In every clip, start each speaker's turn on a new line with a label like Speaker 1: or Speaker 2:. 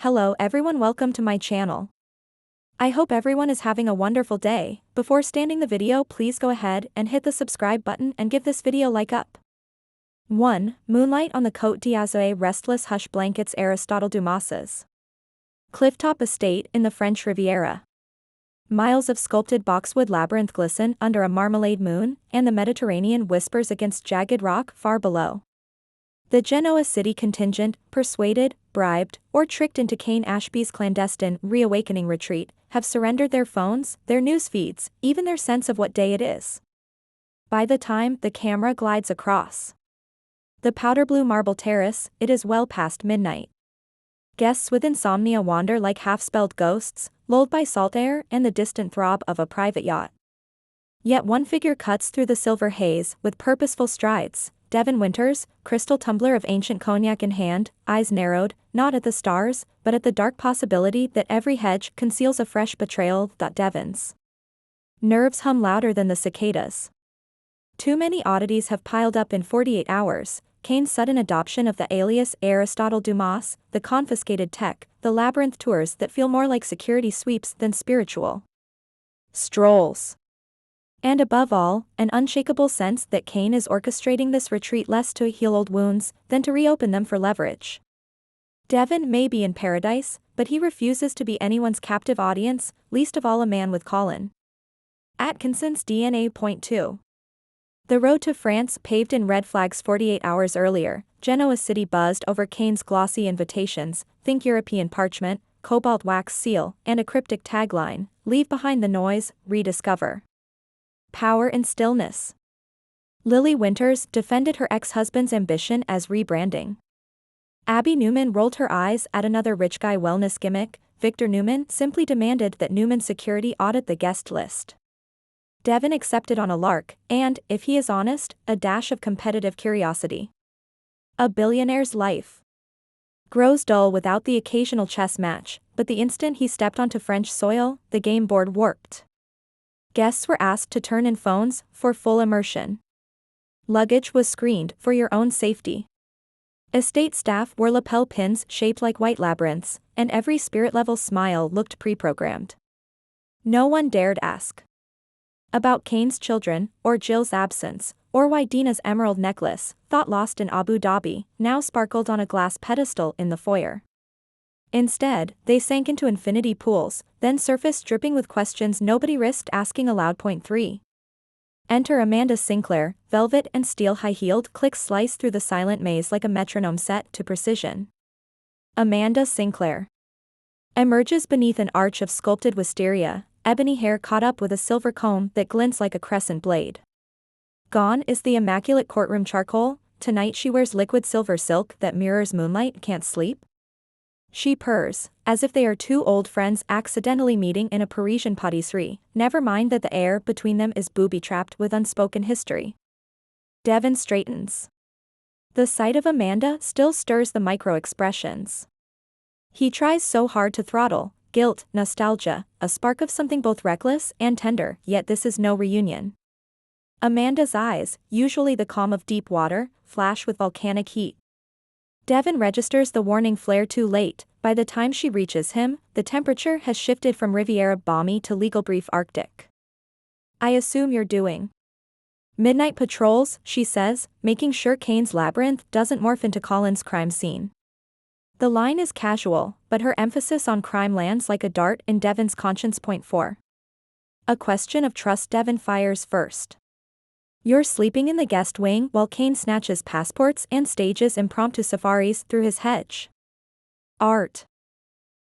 Speaker 1: Hello everyone, welcome to my channel. I hope everyone is having a wonderful day. Before starting the video, please go ahead and hit the subscribe button and give this video like up. 1. Moonlight on the Côte d'Azur. Restless hush blankets Aristotle Dumas's clifftop estate in the French Riviera. Miles of sculpted boxwood labyrinth glisten under a marmalade moon, and the Mediterranean whispers against jagged rock far below. The Genoa City contingent, persuaded, bribed, or tricked into Cane Ashby's clandestine, reawakening retreat, have surrendered their phones, their news feeds, even their sense of what day it is. By the time the camera glides across the powder blue marble terrace, it is well past midnight. Guests with insomnia wander like half-spelled ghosts, lulled by salt air and the distant throb of a private yacht. Yet one figure cuts through the silver haze with purposeful strides. Devon Winters, crystal tumbler of ancient cognac in hand, eyes narrowed, not at the stars, but at the dark possibility that every hedge conceals a fresh betrayal. Devon's nerves hum louder than the cicadas. Too many oddities have piled up in 48 hours. Cane's sudden adoption of the alias Aristotle Dumas, the confiscated tech, the labyrinth tours that feel more like security sweeps than spiritual strolls. And above all, an unshakable sense that Cane is orchestrating this retreat less to heal old wounds than to reopen them for leverage. Devon may be in paradise, but he refuses to be anyone's captive audience, least of all a man with Colin Atkinson's DNA. Point 2. The road to France paved in red flags 48 hours earlier. Genoa City buzzed over Cane's glossy invitations, think European parchment, cobalt wax seal, and a cryptic tagline, leave behind the noise, rediscover power in stillness. Lily Winters defended her ex-husband's ambition as rebranding. Abby Newman rolled her eyes at another rich guy wellness gimmick. Victor Newman simply demanded that Newman Security audit the guest list. Devon accepted on a lark, and, if he is honest, a dash of competitive curiosity. A billionaire's life grows dull without the occasional chess match, but the instant he stepped onto French soil, the game board warped. Guests were asked to turn in phones for full immersion. Luggage was screened for your own safety. Estate staff wore lapel pins shaped like white labyrinths, and every spirit-level smile looked pre-programmed. No one dared ask about Cane's children, or Jill's absence, or why Dina's emerald necklace, thought lost in Abu Dhabi, now sparkled on a glass pedestal in the foyer. Instead, they sank into infinity pools, then surfaced dripping with questions nobody risked asking aloud. Point 3. Enter Amanda Sinclair, velvet and steel high-heeled clicks slice through the silent maze like a metronome set to precision. Amanda Sinclair emerges beneath an arch of sculpted wisteria, ebony hair caught up with a silver comb that glints like a crescent blade. Gone is the immaculate courtroom charcoal. Tonight she wears liquid silver silk that mirrors moonlight. Can't sleep? She purrs, as if they are two old friends accidentally meeting in a Parisian patisserie, never mind that the air between them is booby-trapped with unspoken history. Devon straightens. The sight of Amanda still stirs the micro-expressions. He tries so hard to throttle guilt, nostalgia, a spark of something both reckless and tender, yet this is no reunion. Amanda's eyes, usually the calm of deep water, flash with volcanic heat. Devon registers the warning flare too late. By the time she reaches him, the temperature has shifted from Riviera balmy to legal brief Arctic. I assume you're doing midnight patrols, she says, making sure Cane's labyrinth doesn't morph into Colin's crime scene. The line is casual, but her emphasis on crime lands like a dart in Devon's conscience. Point 4. A question of trust. Devon fires first. You're sleeping in the guest wing while Cane snatches passports and stages impromptu safaris through his hedge. Art.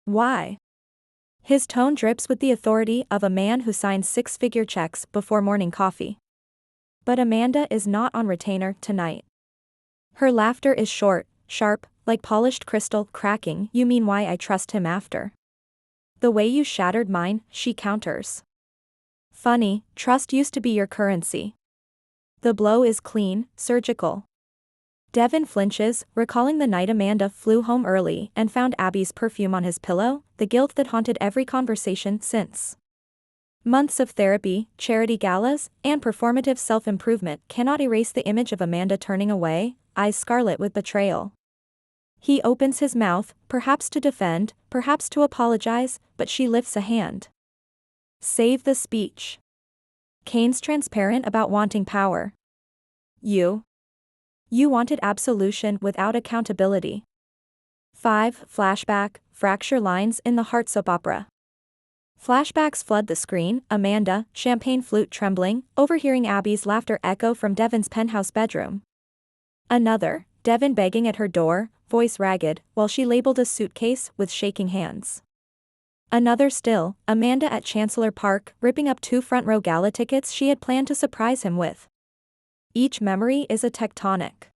Speaker 1: Why? His tone drips with the authority of a man who signs six-figure checks before morning coffee. But Amanda is not on retainer tonight. Her laughter is short, sharp, like polished crystal cracking. You mean why I trust him after the way you shattered mine, she counters. Funny, trust used to be your currency. The blow is clean, surgical. Devon flinches, recalling the night Amanda flew home early and found Abby's perfume on his pillow, the guilt that haunted every conversation since. Months of therapy, charity galas, and performative self-improvement cannot erase the image of Amanda turning away, eyes scarlet with betrayal. He opens his mouth, perhaps to defend, perhaps to apologize, but she lifts a hand. Save the speech. Cane's transparent about wanting power. You wanted absolution without accountability. 5. Flashback, fracture lines in the heart soap opera. Flashbacks flood the screen, Amanda, champagne flute trembling, overhearing Abby's laughter echo from Devon's penthouse bedroom. Another, Devon begging at her door, voice ragged, while she labeled a suitcase with shaking hands. Another still, Amanda at Chancellor Park, ripping up 2 front-row gala tickets she had planned to surprise him with. Each memory is a tectonic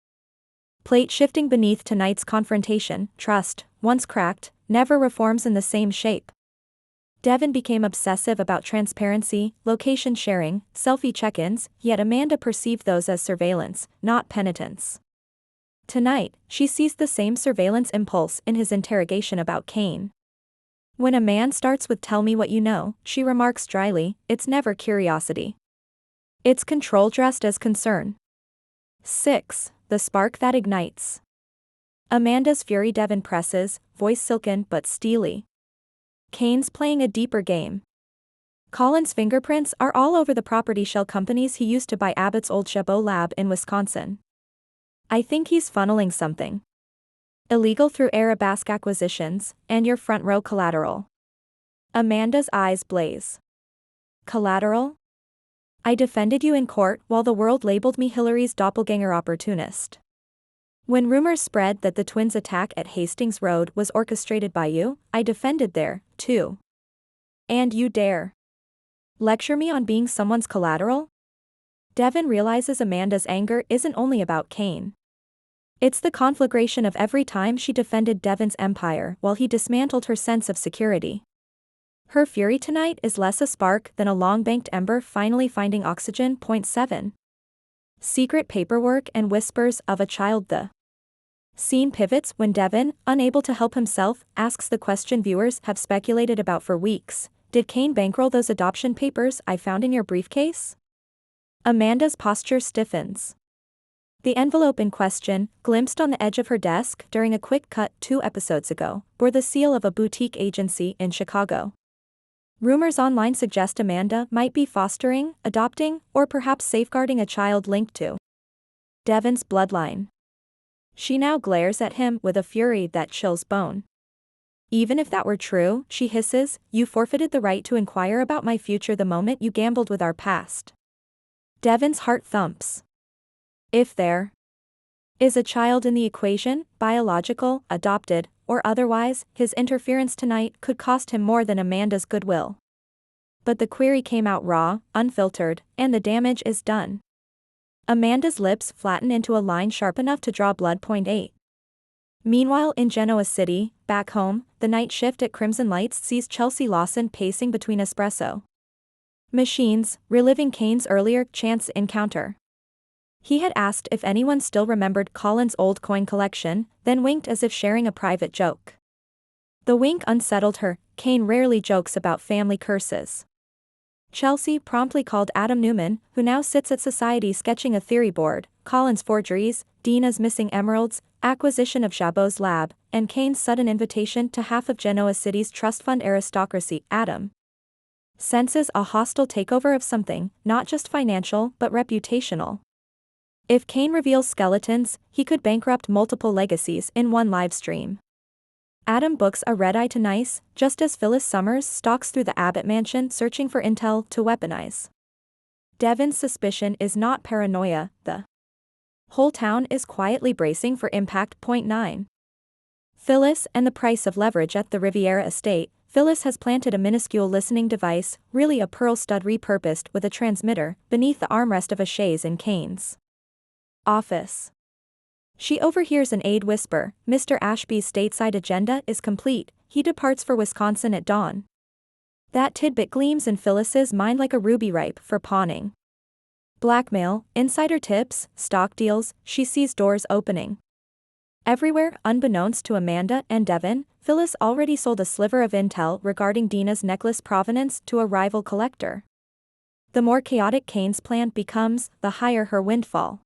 Speaker 1: plate shifting beneath tonight's confrontation. Trust, once cracked, never reforms in the same shape. Devon became obsessive about transparency, location sharing, selfie check-ins, yet Amanda perceived those as surveillance, not penitence. Tonight, she sees the same surveillance impulse in his interrogation about Cane. When a man starts with "tell me what you know," she remarks dryly, it's never curiosity. It's control dressed as concern. 6. The spark that ignites. Amanda's fury. Devon presses, voice silken but steely. Cane's playing a deeper game. Colin's fingerprints are all over the property shell companies he used to buy Abbott's old Chabot lab in Wisconsin. I think he's funneling something illegal through Arabasque Acquisitions, and your front row collateral. Amanda's eyes blaze. Collateral? I defended you in court while the world labeled me Hilary's doppelganger opportunist. When rumors spread that the twins' attack at Hastings Road was orchestrated by you, I defended there, too. And you dare lecture me on being someone's collateral? Devon realizes Amanda's anger isn't only about Cane. It's the conflagration of every time she defended Devon's empire while he dismantled her sense of security. Her fury tonight is less a spark than a long-banked ember finally finding oxygen. 7. Secret paperwork and whispers of a child. The scene pivots when Devon, unable to help himself, asks the question viewers have speculated about for weeks. Did Cane bankroll those adoption papers I found in your briefcase? Amanda's posture stiffens. The envelope in question, glimpsed on the edge of her desk during a quick cut 2 episodes ago, bore the seal of a boutique agency in Chicago. Rumors online suggest Amanda might be fostering, adopting, or perhaps safeguarding a child linked to Devon's bloodline. She now glares at him with a fury that chills bone. Even if that were true, she hisses, you forfeited the right to inquire about my future the moment you gambled with our past. Devon's heart thumps. If there is a child in the equation, biological, adopted, or otherwise, his interference tonight could cost him more than Amanda's goodwill. But the query came out raw, unfiltered, and the damage is done. Amanda's lips flatten into a line sharp enough to draw blood. 8. Meanwhile in Genoa City, back home, the night shift at Crimson Lights sees Chelsea Lawson pacing between espresso machines, reliving Cane's earlier chance encounter. He had asked if anyone still remembered Colin's old coin collection, then winked as if sharing a private joke. The wink unsettled her. Cane rarely jokes about family curses. Chelsea promptly called Adam Newman, who now sits at Society sketching a theory board, Colin's forgeries, Dina's missing emeralds, acquisition of Chabot's lab, and Cane's sudden invitation to half of Genoa City's trust fund aristocracy. Adam senses a hostile takeover of something, not just financial but reputational. If Cane reveals skeletons, he could bankrupt multiple legacies in one livestream. Adam books a red-eye to Nice, just as Phyllis Summers stalks through the Abbott mansion searching for intel to weaponize. Devon's suspicion is not paranoia, the whole town is quietly bracing for impact. 9. Phyllis and the price of leverage. At the Riviera estate, Phyllis has planted a minuscule listening device, really a pearl stud repurposed with a transmitter, beneath the armrest of a chaise in Cane's office. She overhears an aide whisper, Mr. Ashby's stateside agenda is complete, he departs for Wisconsin at dawn. That tidbit gleams in Phyllis's mind like a ruby ripe for pawning. Blackmail, insider tips, stock deals, she sees doors opening. Everywhere, unbeknownst to Amanda and Devon, Phyllis already sold a sliver of intel regarding Dina's necklace provenance to a rival collector. The more chaotic Cane's plan becomes, the higher her windfall.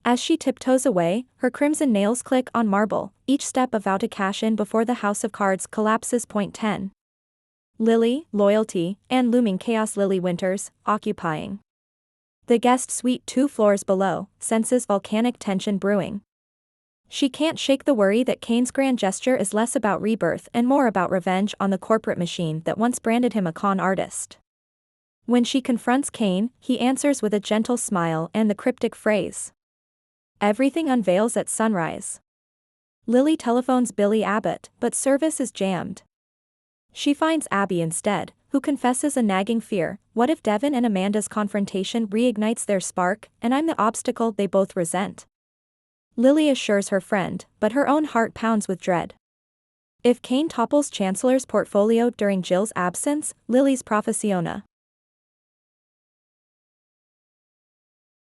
Speaker 1: As she tiptoes away, her crimson nails click on marble, each step a vow to cash in before the house of cards collapses. Point 10. Lily, loyalty, and looming chaos. Lily Winters, occupying the guest suite 2 floors below, senses volcanic tension brewing. She can't shake the worry that Cane's grand gesture is less about rebirth and more about revenge on the corporate machine that once branded him a con artist. When she confronts Cane, he answers with a gentle smile and the cryptic phrase, "Everything unveils at sunrise." Lily telephones Billy Abbott, but service is jammed. She finds Abby instead, who confesses a nagging fear: what if Devon and Amanda's confrontation reignites their spark, and I'm the obstacle they both resent? Lily assures her friend, but her own heart pounds with dread. If Cane topples Chancellor's portfolio during Jill's absence, Lily's professiona